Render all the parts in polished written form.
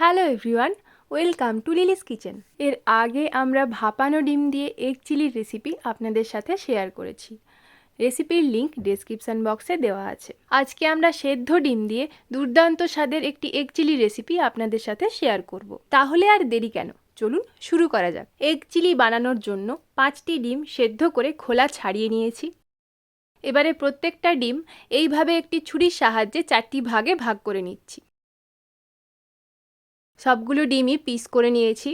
Hello everyone, welcome to Lily's kitchen. এর আগে আমরা ভাপানো ডিম দিয়ে এগ চিলির রেসিপি আপনাদের সাথে শেয়ার করেছি। রেসিপির লিংক ডেসক্রিপশন বক্সে দেওয়া আছে। আজকে আমরা সেদ্ধ ডিম দিয়ে দুর্দান্ত স্বাদের একটি এগ চিলি রেসিপি আপনাদের সাথে শেয়ার করব। তাহলে আর দেরি কেন, চলুন শুরু করা যাক। এগ চিলি বানানোর জন্য 5টি ডিম সেদ্ধ করে খোলা ছাড়িয়ে নিয়েছি। এবারে প্রত্যেকটা ডিম এইভাবে একটি ছুরির সাহায্যে 4টি ভাগে ভাগ করে নিচ্ছি। সবগুলো ডিমই পিস করে নিয়েছি।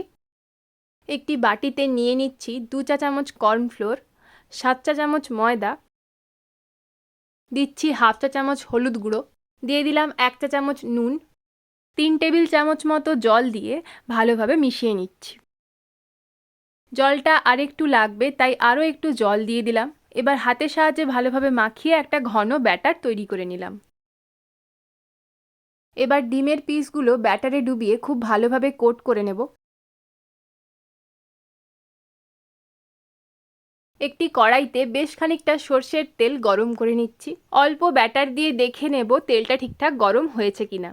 একটি বাটিতে নিয়ে নিচ্ছি 2 চা চামচ কর্নফ্লোর, 7 চা চামচ ময়দা, দিচ্ছি হাফ চা চামচ হলুদ গুঁড়ো, দিয়ে দিলাম 1 চা চামচ নুন, 3 টেবিল চামচ মতো জল দিয়ে ভালোভাবে মিশিয়ে নিচ্ছি। জলটা আরেকটু লাগবে, তাই আরও একটু জল দিয়ে দিলাম। এবার হাতের সাহায্যে ভালোভাবে মাখিয়ে একটা ঘন ব্যাটার তৈরি করে নিলাম। এবার ডিমের পিসগুলো ব্যাটারে ডুবিয়ে খুব ভালোভাবে কোট করে নেব। একটি কড়াইতে বেশ খানিকটা সর্ষের তেল গরম করে নিচ্ছি। অল্প ব্যাটার দিয়ে দেখে নেব তেলটা ঠিকঠাক গরম হয়েছে কিনা।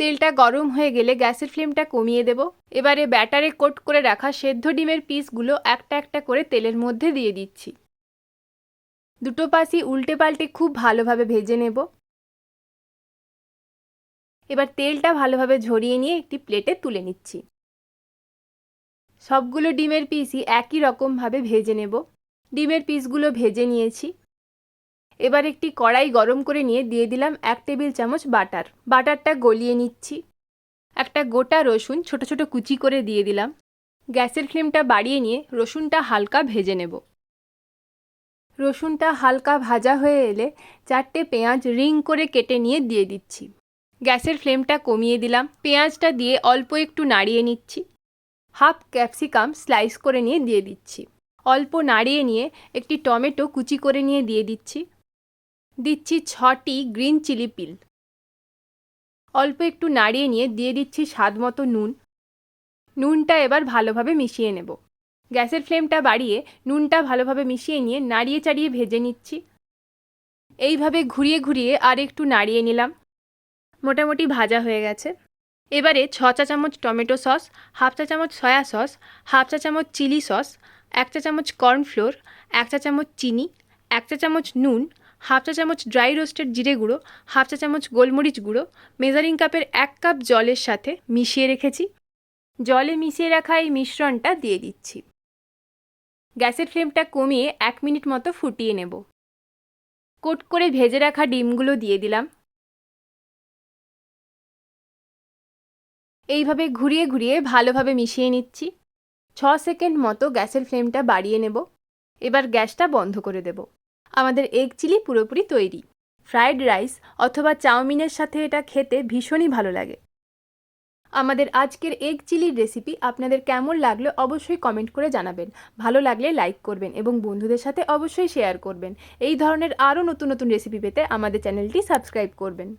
তেলটা গরম হয়ে গেলে গ্যাসের ফ্লেমটা কমিয়ে দেব। এবারে ব্যাটারে কোট করে রাখা সেদ্ধ ডিমের পিসগুলো একটা একটা করে তেলের মধ্যে দিয়ে দিচ্ছি। দুটো পাশই উল্টে পাল্টে খুব ভালোভাবে ভেজে নেব। এবার তেলটা ভালোভাবে ঝরিয়ে নিয়ে একটি প্লেটে তুলে নিচ্ছি। সবগুলো ডিমের পিসই একই রকমভাবে ভেজে নেব। ডিমের পিসগুলো ভেজে নিয়েছি। এবার একটি কড়াই গরম করে নিয়ে দিয়ে দিলাম 1 টেবিল চামচ বাটার। বাটারটা গলিয়ে নিচ্ছি। একটা গোটা রসুন ছোট ছোট কুচি করে দিয়ে দিলাম। গ্যাসের ফ্লেমটা বাড়িয়ে নিয়ে রসুনটা হালকা ভেজে নেব। রসুনটা হালকা ভাজা হয়ে এলে 4টে পেঁয়াজ রিং করে কেটে নিয়ে দিয়ে দিচ্ছি। গ্যাসের ফ্লেমটা কমিয়ে দিলাম। পেঁয়াজটা দিয়ে অল্প একটু নাড়িয়ে নিচ্ছি। হাফ ক্যাপসিকাম স্লাইস করে নিয়ে দিয়ে দিচ্ছি। অল্প নাড়িয়ে নিয়ে একটি টমেটো কুচি করে নিয়ে দিয়ে দিচ্ছি। দিচ্ছি 6টি গ্রিন চিলি পিল। অল্প একটু নাড়িয়ে নিয়ে দিয়ে দিচ্ছি স্বাদ মতো নুন। নুনটা এবার ভালোভাবে মিশিয়ে নেব। গ্যাসের ফ্লেমটা বাড়িয়ে নুনটা ভালোভাবে মিশিয়ে নিয়ে নাড়িয়ে চাড়িয়ে ভেজে নিচ্ছি। এইভাবে ঘুরিয়ে ঘুরিয়ে আর একটু নাড়িয়ে নিলাম। মোটামুটি ভাজা হয়ে গেছে। এবারে 6 চা চামচ টমেটো সস, হাফ চা চামচ সয়া সস, হাফ চা চামচ চিলি সস, 1 চা চামচ কর্নফ্লোর, 1 চা চামচ চিনি, 1 চা চামচ নুন, হাফ চা চামচ ড্রাই রোস্টেড জিরে গুঁড়ো, হাফ চা চামচ গোলমরিচ গুঁড়ো মেজারিং কাপের 1 কাপ জলের সাথে মিশিয়ে রেখেছি। জলে মিশিয়ে রাখা এই মিশ্রণটা দিয়ে দিচ্ছি। গ্যাসের ফ্লেমটা কমিয়ে 1 মিনিট মতো ফুটিয়ে নেব। কোট করে ভেজে রাখা ডিমগুলো দিয়ে দিলাম। এইভাবে ঘুরিয়ে ঘুরিয়ে ভালোভাবে মিশিয়ে নিচ্ছি। 6 সেকেন্ড মতো গ্যাসের ফ্লেমটা বাড়িয়ে নেব। এবার গ্যাসটা বন্ধ করে দেব। আমাদের এগ চিলি পুরোপুরি তৈরি। ফ্রাইড রাইস অথবা চাউমিনের সাথে এটা খেতে ভীষণই ভালো লাগে। আমাদের আজকের এগ চিলির রেসিপি আপনাদের কেমন লাগলো অবশ্যই কমেন্ট করে জানাবেন। ভালো লাগলে লাইক করবেন এবং বন্ধুদের সাথে অবশ্যই শেয়ার করবেন। এই ধরনের আরও নতুন নতুন রেসিপি পেতে আমাদের চ্যানেলটি সাবস্ক্রাইব করবেন।